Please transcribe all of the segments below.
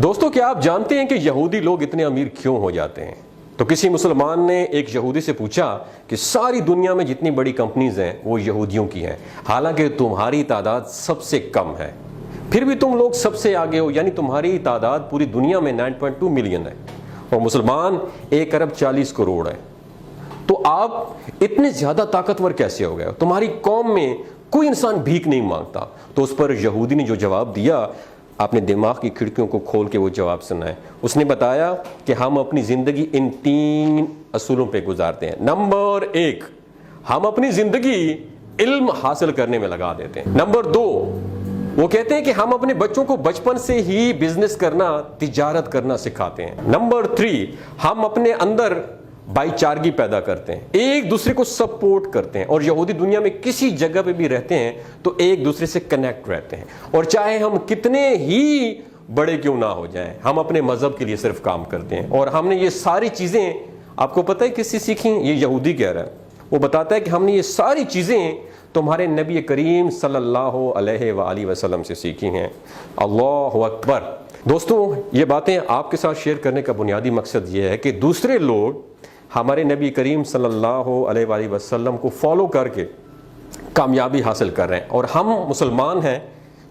دوستو کیا آپ جانتے ہیں کہ یہودی لوگ اتنے امیر کیوں ہو جاتے ہیں؟ تو کسی مسلمان نے ایک یہودی سے پوچھا کہ ساری دنیا میں جتنی بڑی کمپنیز ہیں وہ یہودیوں کی ہیں، حالانکہ تمہاری تعداد سب سے کم ہے، پھر بھی تم لوگ سب سے آگے ہو، یعنی تمہاری تعداد پوری دنیا میں 9.2 ملین ہے اور مسلمان 1 ارب 40 کروڑ ہے۔ تو آپ اتنے زیادہ طاقتور کیسے ہو گئے؟ تمہاری قوم میں کوئی انسان بھیک نہیں مانگتا۔ تو اس پر یہودی نے جو جواب دیا، آپ نے دماغ کی کھڑکیوں کو کھول کے وہ جواب سنا ہے۔ اس نے بتایا کہ ہم اپنی زندگی ان 3 اصولوں پہ گزارتے ہیں۔ نمبر 1، ہم اپنی زندگی علم حاصل کرنے میں لگا دیتے ہیں۔ نمبر 2، وہ کہتے ہیں کہ ہم اپنے بچوں کو بچپن سے ہی بزنس کرنا، تجارت کرنا سکھاتے ہیں۔ نمبر 3، ہم اپنے اندر بھائی چارگی پیدا کرتے ہیں، ایک دوسرے کو سپورٹ کرتے ہیں، اور یہودی دنیا میں کسی جگہ پہ بھی رہتے ہیں تو ایک دوسرے سے کنیکٹ رہتے ہیں، اور چاہے ہم کتنے ہی بڑے کیوں نہ ہو جائیں، ہم اپنے مذہب کے لیے صرف کام کرتے ہیں۔ اور ہم نے یہ ساری چیزیں، آپ کو پتہ ہے کس سے سیکھی؟ یہ یہودی کہہ رہا ہے، وہ بتاتا ہے کہ ہم نے یہ ساری چیزیں تمہارے نبی کریم صلی اللہ علیہ وآلہ وسلم سے سیکھی ہیں۔ اللہ اکبر۔ دوستو یہ باتیں آپ کے ساتھ شیئر کرنے کا بنیادی مقصد یہ ہے کہ دوسرے لوگ ہمارے نبی کریم صلی اللہ علیہ وآلہ وسلم کو فالو کر کے کامیابی حاصل کر رہے ہیں، اور ہم مسلمان ہیں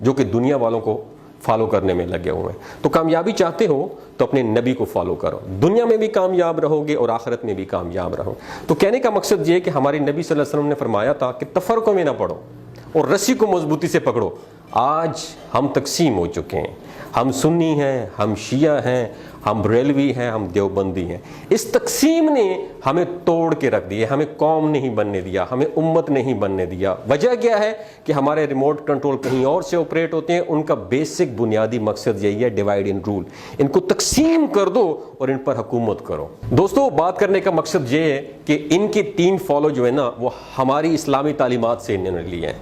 جو کہ دنیا والوں کو فالو کرنے میں لگے ہوئے ہیں۔ تو کامیابی چاہتے ہو تو اپنے نبی کو فالو کرو، دنیا میں بھی کامیاب رہو گے اور آخرت میں بھی کامیاب رہو۔ تو کہنے کا مقصد یہ ہے کہ ہمارے نبی صلی اللہ علیہ وسلم نے فرمایا تھا کہ تفرقوں میں نہ پڑو اور رسی کو مضبوطی سے پکڑو۔ آج ہم تقسیم ہو چکے ہیں، ہم سنی ہیں، ہم شیعہ ہیں، ہم بریلوی ہیں، ہم دیوبندی ہیں۔ اس تقسیم نے ہمیں توڑ کے رکھ دیا، ہمیں قوم نہیں بننے دیا، ہمیں امت نہیں بننے دیا۔ وجہ کیا ہے کہ ہمارے ریموٹ کنٹرول کہیں اور سے آپریٹ ہوتے ہیں، ان کا بیسک بنیادی مقصد یہی ہے، ڈیوائڈ اینڈ رول۔ ان کو تقسیم کر دو اور ان پر حکومت کرو۔ دوستو بات کرنے کا مقصد یہ ہے کہ ان کے 3 فالو جو ہے نا، وہ ہماری اسلامی تعلیمات سے انہوں نے لیے ہیں۔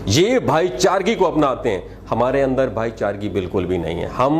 یہ بھائی چارگی کو اپناتے ہیں، ہمارے اندر بھائی چارگی بالکل بھی نہیں ہے، ہم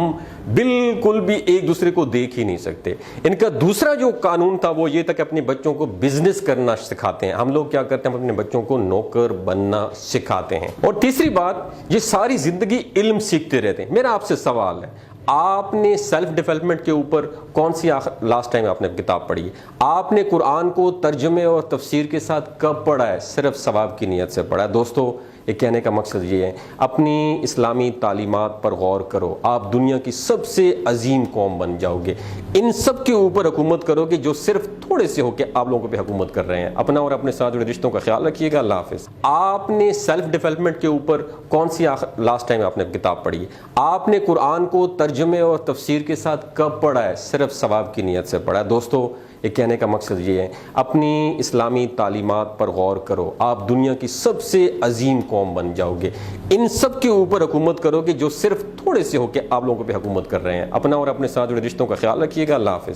بالکل بھی ایک دوسرے کو دیکھ ہی نہیں سکتے۔ ان کا دوسرا جو قانون تھا وہ یہ تھا کہ اپنے بچوں کو بزنس کرنا سکھاتے ہیں۔ ہم لوگ کیا کرتے ہیں؟ ہم اپنے بچوں کو نوکر بننا سکھاتے ہیں۔ اور تیسری بات، یہ ساری زندگی علم سیکھتے رہتے ہیں۔ میرا آپ سے سوال ہے، آپ نے سیلف ڈیولپمنٹ کے اوپر کون سی لاسٹ ٹائم آپ نے کتاب پڑھی ہے؟ آپ نے قرآن کو ترجمے اور تفسیر کے ساتھ کب پڑھا ہے؟ صرف ثواب کی نیت سے پڑھا ہے۔ دوستو یہ کہنے کا مقصد یہ ہے، اپنی اسلامی تعلیمات پر غور کرو، آپ دنیا کی سب سے عظیم قوم بن جاؤ گے۔ ان سب کے اوپر حکومت کرو گے جو صرف تھوڑے سے ہو کے آپ لوگوں پہ حکومت کر رہے ہیں۔ اپنا اور اپنے ساتھ جڑے رشتوں کا خیال رکھیے گا۔ اللہ حافظ۔ آپ نے سیلف ڈیولپمنٹ کے اوپر کون سی لاسٹ ٹائم آپ نے کتاب پڑھی ہے؟ آپ نے قرآن کو ترجمے اور تفسیر کے ساتھ کب پڑھا ہے؟ صرف ثواب کی نیت سے پڑھا ہے۔ دوستو یہ کہنے کا مقصد یہ ہے، اپنی اسلامی تعلیمات پر غور کرو، آپ دنیا کی سب سے عظیم قوم بن جاؤ گے۔ ان سب کے اوپر حکومت کرو گے جو صرف تھوڑے سے ہو کے آپ لوگوں پہ حکومت کر رہے ہیں۔ اپنا اور اپنے ساتھ جڑے رشتوں کا خیال رکھیے گا۔ اللہ حافظ۔